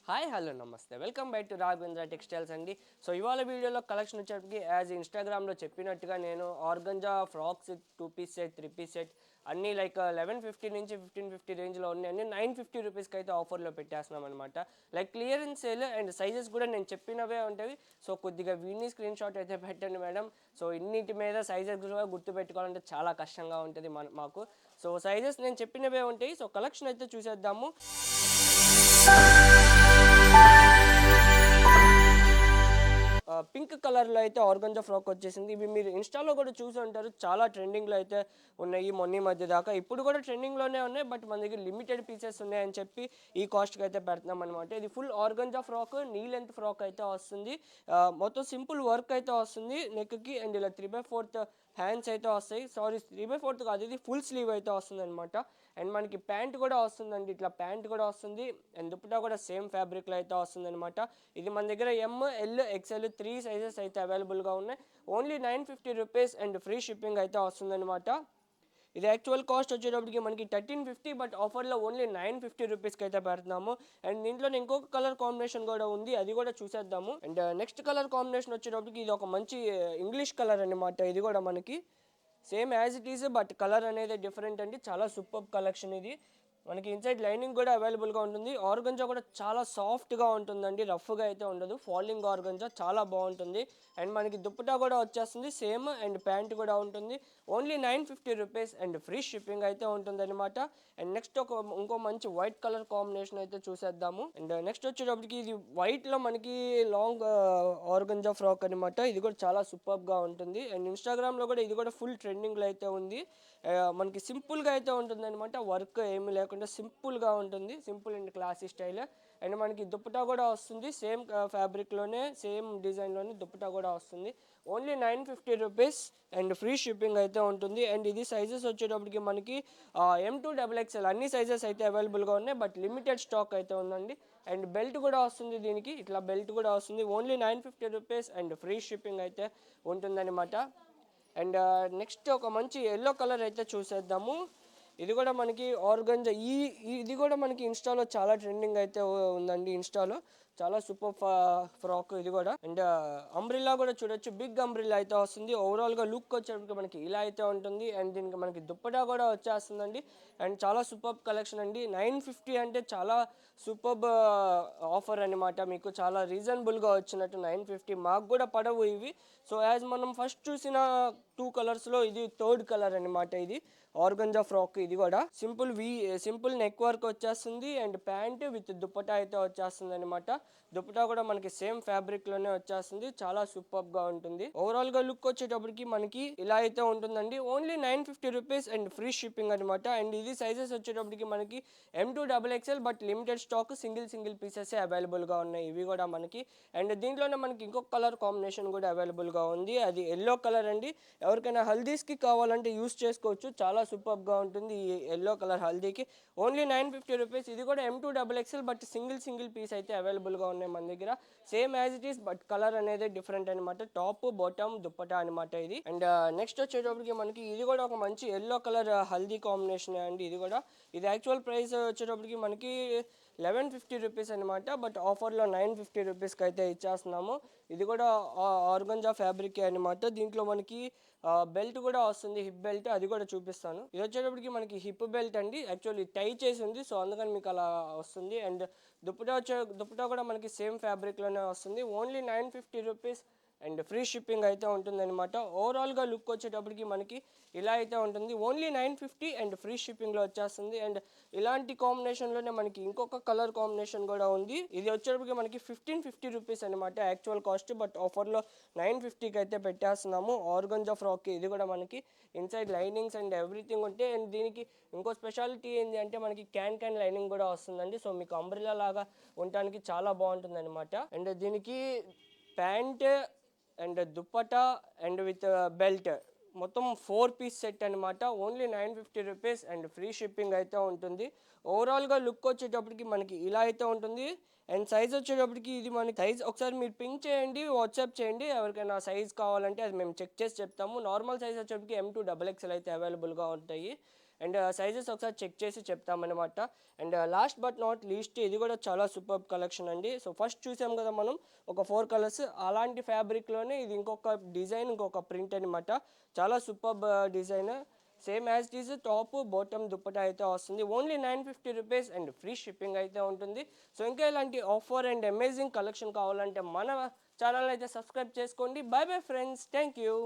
Hi hello నమస్తే welcome back to Raghavendra textiles అండి. So ఇవాళ వీడియోలో కలెక్షన్ వచ్చేప్పటికి యాజ్ ఇన్స్టాగ్రామ్లో చెప్పినట్టుగా నేను organza frocks 2 piece set 3 piece set అన్నీ లైక్ 1150 నుంచి 1550 రేంజ్లో ఉన్నాయి అన్ని 950 రూపీస్కి అయితే ఆఫర్లో పెట్టేస్తున్నాం అనమాట. Like clearance sale and sizes కూడా నేను చెప్పినవే ఉంటాయి. సో కొద్దిగా వీడిని స్క్రీన్ షాట్ అయితే పెట్టండి మేడం. సో ఇన్నిటి మీద సైజెస్ కూడా గుర్తుపెట్టుకోవాలంటే చాలా కష్టంగా ఉంటుంది మాకు. సో సైజెస్ నేను చెప్పినవే ఉంటాయి. సో కలెక్షన్ అయితే చూసేద్దాము. పింక్ కలర్లో అయితే ఆర్గంజా ఫ్రాక్ వచ్చేసింది. ఇవి మీరు ఇన్స్టాలో కూడా చూసి ఉంటారు, చాలా ట్రెండింగ్లో అయితే ఉన్నాయి మొన్న మధ్య దాకా. ఇప్పుడు కూడా ట్రెండింగ్లోనే ఉన్నాయి, బట్ మన దగ్గర లిమిటెడ్ పీసెస్ ఉన్నాయని చెప్పి ఈ కాస్ట్కి అయితే పెడుతున్నాం అనమాట. ఇది full organza frock, knee length frock అయితే వస్తుంది. మొత్తం సింపుల్ వర్క్ అయితే వస్తుంది నెక్కి, అండ్ ఇలా 3/4 హ్యాండ్స్ అయితే వస్తాయి. సారీ 3/4 కాదు, ఇది ఫుల్ స్లీవ్ అయితే వస్తుంది అనమాట. అండ్ మనకి ప్యాంట్ కూడా వస్తుందండి, ఇట్లా ప్యాంట్ కూడా వస్తుంది. అండ్ దుపట్టా కూడా సేమ్ ఫ్యాబ్రిక్లో అయితే వస్తుంది అనమాట. ఇది మన దగ్గర ML XL 3 సైజెస్ అయితే అవైలబుల్గా ఉన్నాయి. Only 950 rupees and free shipping అయితే వస్తుందన్నమాట. ఇది యాక్చువల్ కాస్ట్ వచ్చేటప్పటికి మనకి 1350, బట్ ఆఫర్లో ఓన్లీ 950 రూపీస్కి అయితే పెడుతున్నాము. అండ్ దీంట్లో ఇంకొక కలర్ కాంబినేషన్ కూడా ఉంది, అది కూడా చూసేద్దాము. అండ్ నెక్స్ట్ కలర్ కాంబినేషన్ వచ్చేటప్పటికి ఇది ఒక మంచి ఇంగ్లీష్ కలర్ అనమాట. ఇది కూడా మనకి same as it is, but colour అనేది డిఫరెంట్ అండి. చాలా సూపర్ కలెక్షన్ ఇది. మనకి ఇన్సైడ్ లైనింగ్ కూడా అవైలబుల్గా ఉంటుంది. ఆర్గంజా కూడా చాలా సాఫ్ట్గా ఉంటుందండి, రఫ్గా అయితే ఉండదు. ఫాలింగ్ ఆర్గంజా చాలా బాగుంటుంది. అండ్ మనకి దుప్పటా కూడా వచ్చేస్తుంది సేమ్, అండ్ ప్యాంట్ కూడా ఉంటుంది. Only 950 rupees and free shipping అయితే ఉంటుంది అనమాట. అండ్ నెక్స్ట్ ఇంకో మంచి వైట్ కలర్ కాంబినేషన్ అయితే చూసేద్దాము. అండ్ నెక్స్ట్ వచ్చేటప్పటికి ఇది వైట్లో మనకి లాంగ్ ఆర్గంజా ఫ్రాక్ అనమాట. ఇది కూడా చాలా సూపర్గా ఉంటుంది. అండ్ ఇన్స్టాగ్రామ్లో కూడా ఇది కూడా ఫుల్ ట్రెండింగ్లో అయితే ఉంది. మనకి సింపుల్గా అయితే ఉంటుంది అనమాట, వర్క్ ఏమీ లేకుండా సింపుల్గా ఉంటుంది, simple and classy style. And మనకి దుప్పటా కూడా వస్తుంది సేమ్ ఫ్యాబ్రిక్లోనే, సేమ్ డిజైన్లోనే దుప్పటా కూడా వస్తుంది. Only 950 rupees and free shipping అయితే ఉంటుంది. అండ్ ఇది సైజెస్ వచ్చేటప్పటికి మనకి M2XXL అన్ని సైజెస్ అయితే అవైలబుల్గా ఉన్నాయి, బట్ లిమిటెడ్ స్టాక్ అయితే ఉందండి. అండ్ బెల్ట్ కూడా వస్తుంది దీనికి, ఇట్లా బెల్ట్ కూడా వస్తుంది. Only 950 rupees and free shipping అయితే ఉంటుందన్నమాట. అండ్ నెక్స్ట్ ఒక మంచి ఎల్లో కలర్ అయితే చూసేద్దాము. ఇది కూడా మనకి ఆర్గంజా, ఇది కూడా మనకి ఇన్స్టాలో చాలా ట్రెండింగ్ అయితే ఉందండి. ఇన్స్టాలో చాలా సూపర్ ఫ్రాక్ ఇది కూడా. అండ్ అంబ్రిల్లా కూడా చూడొచ్చు, బిగ్ అంబ్రిల్లా అయితే వస్తుంది. ఓవరాల్గా లుక్ వచ్చేటప్పటికి మనకి ఇలా అయితే ఉంటుంది. అండ్ దీనికి మనకి దుప్పటా కూడా వచ్చేస్తుందండి. అండ్ చాలా సూపర్ కలెక్షన్ అండి. 950 అంటే చాలా సూపర్ ఆఫర్ అనమాట. మీకు చాలా రీజనబుల్గా వచ్చినట్టు 950 మాకు కూడా పడవు ఇవి. సో యాజ్ మనం ఫస్ట్ చూసిన 2 కలర్స్లో ఇది థర్డ్ కలర్ అనమాట. ఇది ఆర్గంజా ఫ్రాక్, ఇది కూడా సింపుల్ నెక్ వర్క్ వచ్చేస్తుంది. అండ్ ప్యాంట్ విత్ దుప్పటా అయితే వచ్చేస్తుంది అనమాట. దుప్పటా కూడా మనకి సేమ్ ఫ్యాబ్రిక్లోనే వచ్చేస్తుంది, చాలా సూపర్గా ఉంటుంది. ఓవరాల్గా లుక్ వచ్చేటప్పటికి మనకి ఇలా అయితే ఉంటుందండి. Only 950 rupees and free shipping అనమాట. అండ్ ఇది సైజెస్ వచ్చేటప్పటికి మనకి M2XXL, but limited stock, single pieces అవైలబుల్గా ఉన్నాయి ఇవి కూడా మనకి. అండ్ దీంట్లోనే మనకి ఇంకొక కలర్ కాంబినేషన్ కూడా అవైలబుల్గా ఉంది, అది ఎల్లో కలర్ అండి. ఎవరికైనా హల్దీస్కి కావాలంటే యూస్ చేసుకోవచ్చు, చాలా సూపర్గా ఉంటుంది ఈ ఎల్లో కలర్ హల్దీకి. Only 950 rupees. ఇది కూడా M2XXL, బట్ సింగిల్ పీస్ అయితే అవైలబుల్గా ఉన్నాయి మన దగ్గర. Same as it is, but colour అనేది డిఫరెంట్ అనమాట. టాప్ బాటమ్ దుప్పటా అనమాట ఇది. అండ్ నెక్స్ట్ వచ్చేటప్పటికి మనకి ఇది కూడా ఒక మంచి ఎల్లో కలర్ హల్దీ కాంబినేషన్ అండి. ఇది యాక్చువల్ ప్రైస్ వచ్చేటప్పటికి మనకి 1150 రూపీస్ అనమాట, బట్ ఆఫర్లో 950 రూపీస్కి అయితే ఇచ్చేస్తున్నాము. ఇది కూడా ఆర్గంజా ఫ్యాబ్రిక్ అనమాట. దీంట్లో మనకి బెల్ట్ కూడా వస్తుంది, హిప్ బెల్ట్, అది కూడా చూపిస్తాను. ఇది వచ్చేటప్పటికి మనకి హిప్ బెల్ట్ అండి, యాక్చువల్లీ టై చేసి ఉంది, సో అందుకని మీకు అలా వస్తుంది. అండ్ దుప్పటా కూడా మనకి సేమ్ ఫ్యాబ్రిక్లోనే వస్తుంది. Only 950 rupees and free shipping అయితే ఉంటుందన్నమాట. ఓవరాల్గా లుక్ వచ్చేటప్పటికి మనకి ఇలా అయితే ఉంటుంది. ఓన్లీ 950 అండ్ ఫ్రీ షిప్పింగ్లో వచ్చేస్తుంది. అండ్ ఇలాంటి కాంబినేషన్లోనే మనకి ఇంకొక కలర్ కాంబినేషన్ కూడా ఉంది. ఇది వచ్చేటప్పటికి మనకి 1550 రూపీస్ అనమాట యాక్చువల్ కాస్ట్, బట్ ఆఫర్లో 950కి అయితే పెట్టేస్తున్నాము. ఆర్గంజా ఫ్రాక్, ఇది కూడా మనకి ఇన్సైడ్ లైనింగ్స్ అండ్ ఎవ్రీథింగ్ ఉంటాయి. అండ్ దీనికి ఇంకో స్పెషాలిటీ ఏంటి అంటే మనకి క్యాన్ లైనింగ్ కూడా వస్తుందండి. సో మీకు అంబ్రిల్లా లాగా ఉండటానికి చాలా బాగుంటుంది అనమాట. అండ్ దీనికి pant and dupatta and with belt, మొత్తం 4 పీస్ సెట్ అనమాట. Only 950 rupees and free shipping అయితే ఉంటుంది. ఓవరాల్గా లుక్ వచ్చేటప్పటికి మనకి ఇలా అయితే ఉంటుంది. అండ్ సైజ్ వచ్చేటప్పటికి ఇది మనకి సైజ్ ఒకసారి మీరు పింక్ చేయండి, వాట్సాప్ చేయండి, ఎవరికైనా సైజ్ కావాలంటే అది మేము చెక్ చేసి చెప్తాము. నార్మల్ సైజ్ వచ్చేటప్పటికి M2XXL అయితే అవైలబుల్గా ఉంటాయి. అండ్ సైజెస్ ఒకసారి చెక్ చేసి చెప్తామన్నమాట. And last but not least ఇది కూడా చాలా సూపర్ కలెక్షన్ అండి. సో ఫస్ట్ చూసాం కదా మనం ఒక 4 కలర్స్, అలాంటి ఫ్యాబ్రిక్లోనే ఇది ఇంకొక డిజైన్, ఇంకొక ప్రింట్ అనమాట. చాలా super design, same as it is top bottom dupatta అయితే వస్తుంది. Only 950 rupees and free shipping అయితే ఉంటుంది. సో ఇంకా ఇలాంటి ఆఫర్ అండ్ అమేజింగ్ కలెక్షన్ కావాలంటే మన ఛానల్ అయితే సబ్స్క్రైబ్ చేసుకోండి. By bye friends, thank you.